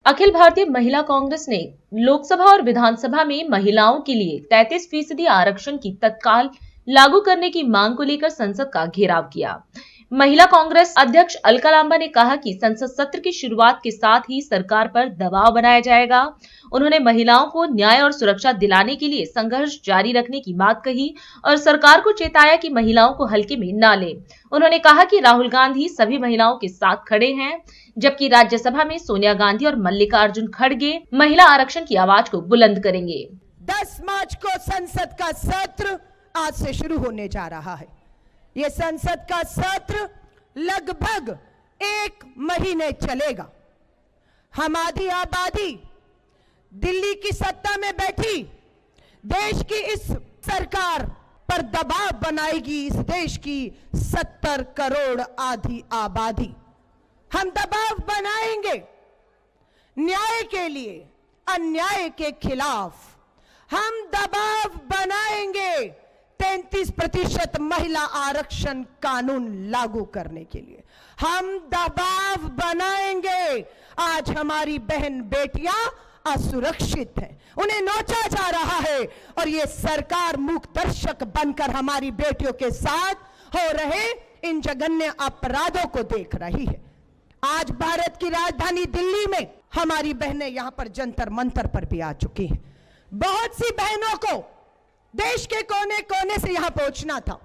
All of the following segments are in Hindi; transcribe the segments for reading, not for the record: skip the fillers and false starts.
अखिल भारतीय महिला कांग्रेस ने लोकसभा और विधानसभा में महिलाओं के लिए 33% आरक्षण की तत्काल लागू करने की मांग को लेकर संसद का घेराव किया। महिला कांग्रेस अध्यक्ष अलका लांबा ने कहा कि संसद सत्र की शुरुआत के साथ ही सरकार पर दबाव बनाया जाएगा। उन्होंने महिलाओं को न्याय और सुरक्षा दिलाने के लिए संघर्ष जारी रखने की बात कही और सरकार को चेताया कि महिलाओं को हल्के में न ले। उन्होंने कहा कि राहुल गांधी सभी महिलाओं के साथ खड़े हैं, जबकि राज्यसभा में सोनिया गांधी और मल्लिकार्जुन खड़गे महिला आरक्षण की आवाज को बुलंद करेंगे। 10 मार्च को संसद का सत्र आज से शुरू होने जा रहा है। ये संसद का सत्र लगभग 1 महीने चलेगा। हम आधी आबादी दिल्ली की सत्ता में बैठी देश की इस सरकार पर दबाव बनाएगी। इस देश की 70 करोड़ आधी आबादी हम दबाव बनाएंगे न्याय के लिए, अन्याय के खिलाफ। हम दबाव बनाएंगे 33% महिला आरक्षण कानून लागू करने के लिए। हम दबाव बनाएंगे। आज हमारी बहन बेटियां असुरक्षित हैं, उन्हें नोचा जा रहा है और ये सरकार मूक दर्शक बनकर हमारी बेटियों के साथ हो रहे इन जघन्य अपराधों को देख रही है। आज भारत की राजधानी दिल्ली में हमारी बहनें यहां पर जंतर मंतर पर भी आ चुकी हैं। बहुत सी बहनों को देश के कोने कोने से यहां पहुंचना था,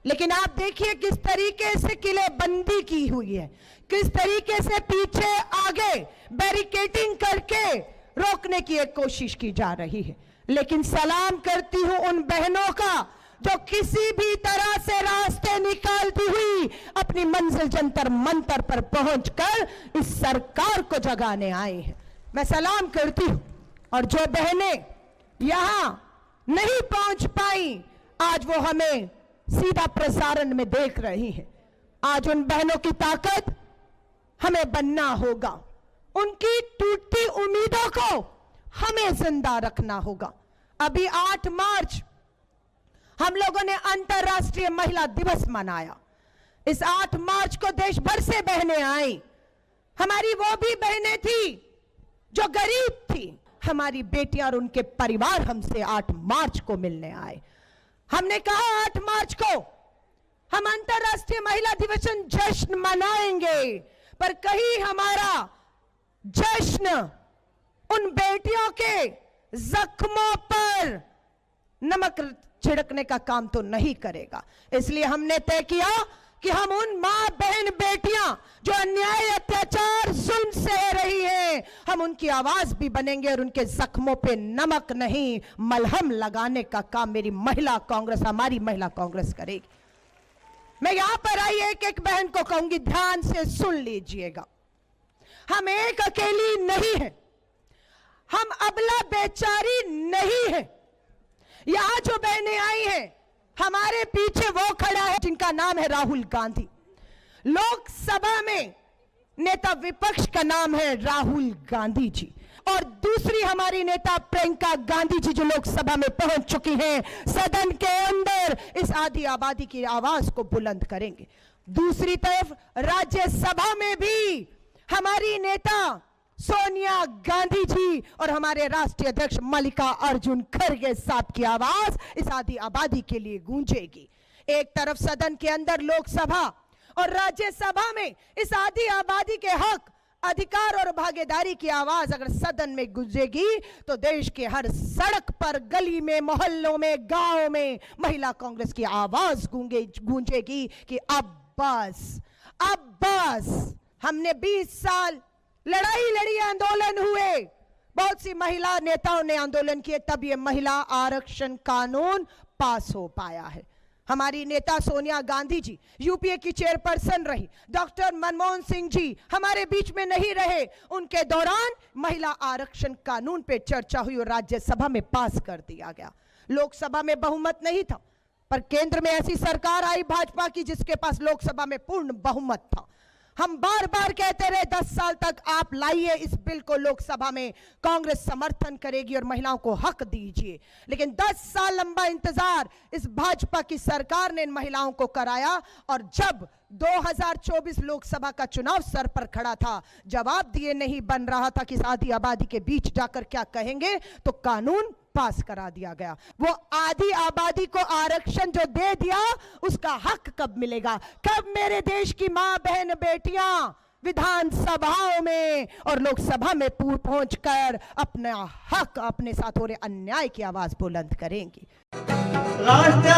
लेकिन आप देखिए किस तरीके से किलेबंदी की हुई है, किस तरीके से पीछे आगे बैरिकेडिंग करके रोकने की एक कोशिश की जा रही है। लेकिन सलाम करती हूं उन बहनों का जो किसी भी तरह से रास्ते निकालती हुई अपनी मंजिल जंतर मंतर पर पहुंचकर इस सरकार को जगाने आए हैं। मैं सलाम करती हूं। और जो बहनें यहां नहीं पहुंच पाई, आज वो हमें सीधा प्रसारण में देख रही हैं। आज उन बहनों की ताकत हमें बनना होगा। उनकी टूटती उम्मीदों को हमें जिंदा रखना होगा। अभी 8 मार्च हम लोगों ने अंतर्राष्ट्रीय महिला दिवस मनाया। इस 8 मार्च को देश भर से बहनें आई। हमारी वो भी बहनें थी जो गरीब थी। हमारी बेटियां और उनके परिवार हमसे 8 मार्च को मिलने आए। हमने कहा 8 मार्च को हम अंतर्राष्ट्रीय महिला दिवस जश्न मनाएंगे, पर कहीं हमारा जश्न उन बेटियों के जख्मों पर नमक छिड़कने का काम तो नहीं करेगा। इसलिए हमने तय किया कि हम उन मां बहन बेटियां जो अन्याय अत्याचार जुल्म सह रही हैं, हम उनकी आवाज भी बनेंगे और उनके जख्मों पे नमक नहीं मलहम लगाने का काम मेरी महिला कांग्रेस, हमारी महिला कांग्रेस करेगी। मैं यहां पर आई एक एक बहन को कहूंगी, ध्यान से सुन लीजिएगा। हम एक अकेली नहीं है, हम अबला बेचारी नहीं है। यहां जो बहनें आई हैं, हमारे पीछे वो खड़ा है जिनका नाम है राहुल गांधी। लोकसभा में नेता विपक्ष का नाम है राहुल गांधी जी, और दूसरी हमारी नेता प्रियंका गांधी जी जो लोकसभा में पहुंच चुकी हैं, सदन के अंदर इस आधी आबादी की आवाज को बुलंद करेंगे। दूसरी तरफ राज्यसभा में भी हमारी नेता सोनिया गांधी जी और हमारे राष्ट्रीय अध्यक्ष मल्लिकार्जुन खड़गे साहब की आवाज इस आधी आबादी के लिए गूंजेगी। एक तरफ सदन के अंदर लोकसभा और राज्यसभा में इस आधी आबादी के हक, अधिकार और भागीदारी की आवाज अगर सदन में गूंजेगी तो देश के हर सड़क पर, गली में, मोहल्लों में, गांव में महिला कांग्रेस की आवाज गूंजेगी कि अब बस। हमने 20 साल लड़ाई लड़ी, आंदोलन हुए, बहुत सी महिला नेताओं ने आंदोलन किए, तब ये महिला आरक्षण कानून पास हो पाया है। हमारी नेता सोनिया गांधी जी यूपीए की चेयरपर्सन रही, डॉक्टर मनमोहन सिंह जी हमारे बीच में नहीं रहे, उनके दौरान महिला आरक्षण कानून पे चर्चा हुई और राज्यसभा में पास कर दिया गया। लोकसभा में बहुमत नहीं था, पर केंद्र में ऐसी सरकार आई भाजपा की जिसके पास लोकसभा में पूर्ण बहुमत था। हम बार बार कहते रहे 10 साल तक आप लाइए इस बिल को लोकसभा में, कांग्रेस समर्थन करेगी और महिलाओं को हक दीजिए। लेकिन 10 साल लंबा इंतजार इस भाजपा की सरकार ने इन महिलाओं को कराया, और जब 2024 लोकसभा का चुनाव सर पर खड़ा था, जवाब दिए नहीं बन रहा था कि आधी आबादी के बीच जाकर क्या कहेंगे, तो कानून पास करा दिया गया। वो आधी आबादी को आरक्षण जो दे दिया, उसका हक कब मिलेगा? कब मेरे देश की मां बहन बेटियां विधानसभाओं में और लोकसभा में पहुंचकर अपना हक, अपने साथ हो रहे अन्याय की आवाज बुलंद करेंगी? राष्ट्रीय